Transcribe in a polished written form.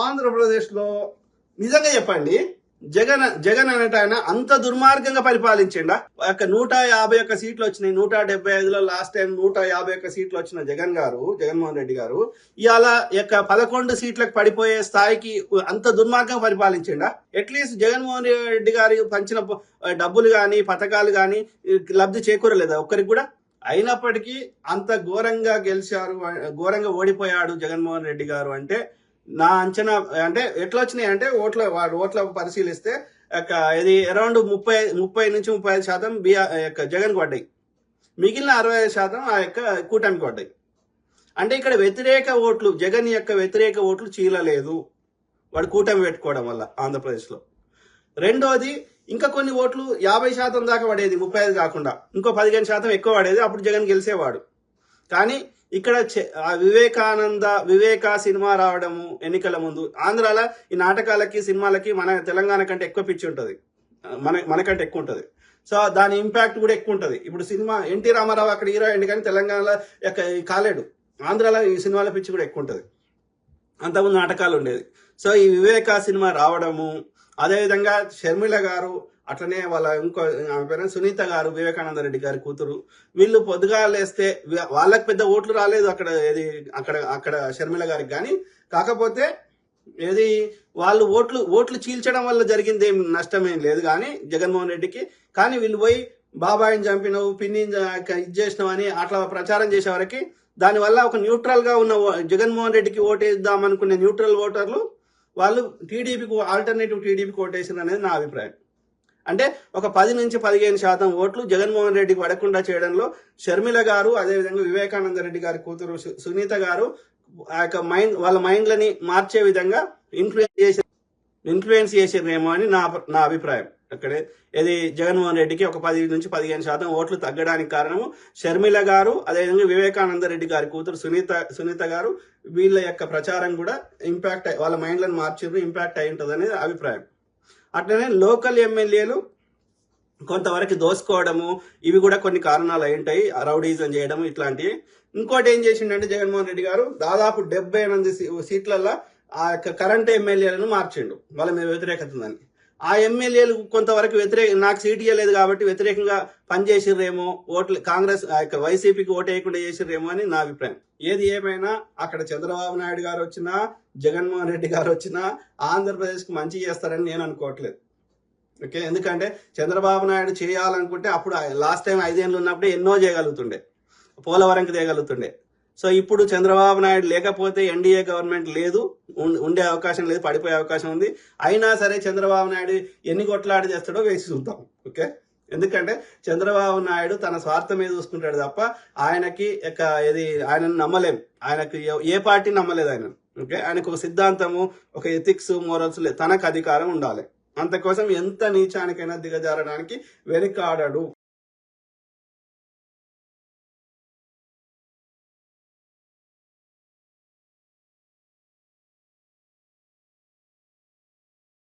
ఆంధ్రప్రదేశ్లో నిజంగా చెప్పండి, జగన్ అనేట ఆయన అంత దుర్మార్గంగా పరిపాలించిండా? 151 సీట్లు వచ్చినాయి. 175లో లాస్ట్ టైం 151 సీట్లు వచ్చిన జగన్మోహన్ రెడ్డి గారు ఇవాళ 11 సీట్లకు పడిపోయే స్థాయికి అంత దుర్మార్గంగా పరిపాలించిండా? అట్లీస్ట్ జగన్మోహన్ రెడ్డి గారి పంచిన డబ్బులు కానీ పథకాలు కానీ లబ్ధి చేకూరలేదా ఒక్కరికి కూడా? అయినప్పటికీ అంత ఘోరంగా గెలిచారు, ఘోరంగా ఓడిపోయాడు జగన్మోహన్ రెడ్డి గారు అంటే నా అంచనా అంటే ఎట్లా వచ్చినాయి అంటే ఓట్ల పరిశీలిస్తే ఇది అరౌండ్ 30 నుంచి 35% జగన్ పడ్డాయి. మిగిలిన 65% ఆ యొక్క కూటమికి పడ్డాయి. అంటే ఇక్కడ వ్యతిరేక ఓట్లు, జగన్ యొక్క వ్యతిరేక ఓట్లు చీలలేదు వాడు కూటమి పెట్టుకోవడం వల్ల ఆంధ్రప్రదేశ్లో. రెండోది, ఇంకా కొన్ని ఓట్లు 50% దాకా పడేది, 35 కాకుండా ఇంకో 15% ఎక్కువ పడేది, అప్పుడు జగన్ గెలిచేవాడు. కానీ ఇక్కడ వివేక సినిమా రావడము ఎన్నికల ముందు ఆంధ్రాలో ఈ నాటకాలకి సినిమాలకి మన తెలంగాణ కంటే ఎక్కువ పిచ్చి ఉంటుంది, మనకంటే ఎక్కువ ఉంటుంది. సో దాని ఇంపాక్ట్ కూడా ఎక్కువ ఉంటుంది. ఇప్పుడు సినిమా ఎన్టీ రామారావు అక్కడ హీరో అయింది, కానీ తెలంగాణలో కాలేడు. ఆంధ్రాలో ఈ సినిమాల పిచ్చి కూడా ఎక్కువ ఉంటుంది, అంతకుముందు నాటకాలు ఉండేది. సో ఈ వివేక సినిమా రావడము, అదేవిధంగా షర్మిల గారు, అట్లనే వాళ్ళ ఇంకో పేరు సునీత గారు, వివేకానంద రెడ్డి గారి కూతురు, వీళ్ళు పొద్దుగా లేస్తే వాళ్ళకి పెద్ద ఓట్లు రాలేదు అక్కడ షర్మిల గారికి. కానీ కాకపోతే ఏది వాళ్ళు ఓట్లు చీల్చడం వల్ల జరిగింది ఏం నష్టమేం లేదు కానీ జగన్మోహన్ రెడ్డికి. కానీ వీళ్ళు పోయి బాబాయిని చంపినవు, పిన్నిని ఇది చేసినావు అని అట్లా ప్రచారం చేసే వరకు దానివల్ల ఒక న్యూట్రల్ గా ఉన్న జగన్మోహన్ రెడ్డికి ఓటేద్దాం అనుకునే న్యూట్రల్ ఓటర్లు వాళ్ళు ఆల్టర్నేటివ్ టీడీపీకి ఓటేసారు అనేది నా అభిప్రాయం. అంటే ఒక 10 నుంచి 15% ఓట్లు జగన్మోహన్ రెడ్డికి పడకుండా చేయడంలో షర్మిల గారు, అదేవిధంగా వివేకానంద రెడ్డి గారి కూతురు సునీత గారు ఆ యొక్క వాళ్ళ మైండ్లని మార్చే విధంగా ఇన్ఫ్లుయెన్స్ చేసిరేమో అని నా అభిప్రాయం. అక్కడే ఇది జగన్మోహన్ రెడ్డికి ఒక 10 నుంచి 15% ఓట్లు తగ్గడానికి కారణము షర్మిల గారు, అదేవిధంగా వివేకానంద రెడ్డి గారి కూతురు సునీత గారు, వీళ్ళ యొక్క ప్రచారం కూడా ఇంపాక్ట్ వాళ్ళ మైండ్లను మార్చిర్రు, ఇంపాక్ట్ అయి ఉంటుంది అనేది అభిప్రాయం. అట్లనే లోకల్ ఎమ్మెల్యేలు కొంతవరకు దోసుకోవడము, ఇవి కూడా కొన్ని కారణాలు అయి ఉంటాయి, రౌడీజం చేయడం ఇట్లాంటివి. ఇంకోటి ఏం చేసిండంటే జగన్మోహన్ రెడ్డి గారు దాదాపు 78 సీట్లలో ఆ యొక్క కరెంట్ ఎమ్మెల్యేలను మార్చిండు వాళ్ళ మీద వ్యతిరేకత ఉందని. ఆ ఎమ్మెల్యేలు కొంతవరకు నాకు సీట్ ఇవ్వలేదు కాబట్టి వ్యతిరేకంగా పనిచేసిర్రేమో, ఓట్లు కాంగ్రెస్ వైసీపీకి ఓటు వేయకుండా చేసిర్రేమో అని నా అభిప్రాయం. ఏది ఏమైనా అక్కడ చంద్రబాబు నాయుడు గారు వచ్చినా, జగన్మోహన్ రెడ్డి గారు వచ్చినా ఆంధ్రప్రదేశ్కి మంచి చేస్తారని నేను అనుకోవట్లేదు. ఓకే, ఎందుకంటే చంద్రబాబు నాయుడు చేయాలనుకుంటే అప్పుడు లాస్ట్ టైం 5 ఏళ్ళు ఉన్నప్పుడే ఎన్నో చేయగలుగుతుండే, పోలవరంకి తేగలుగుతుండే. సో ఇప్పుడు చంద్రబాబు నాయుడు లేకపోతే ఎన్డీఏ గవర్నమెంట్ లేదు, ఉండే అవకాశం లేదు, పడిపోయే అవకాశం ఉంది. అయినా సరే చంద్రబాబు నాయుడు ఎన్ని కొట్లాట చేస్తాడో వేసి చూద్దాం. ఓకే, ఎందుకంటే చంద్రబాబు నాయుడు తన స్వార్థమే చూసుకుంటాడు తప్ప ఆయనకి ఆయనను నమ్మలేం, ఆయనకి ఏ పార్టీ నమ్మలేదు ఆయన. ఓకే, ఆయనకు ఒక సిద్ధాంతము, ఒక ఎథిక్స్, మోరల్స్ లేదు, తనకు అధికారం ఉండాలి. అంతకోసం ఎంత నీచానికైనా దిగజారడానికి వెనుకాడడు.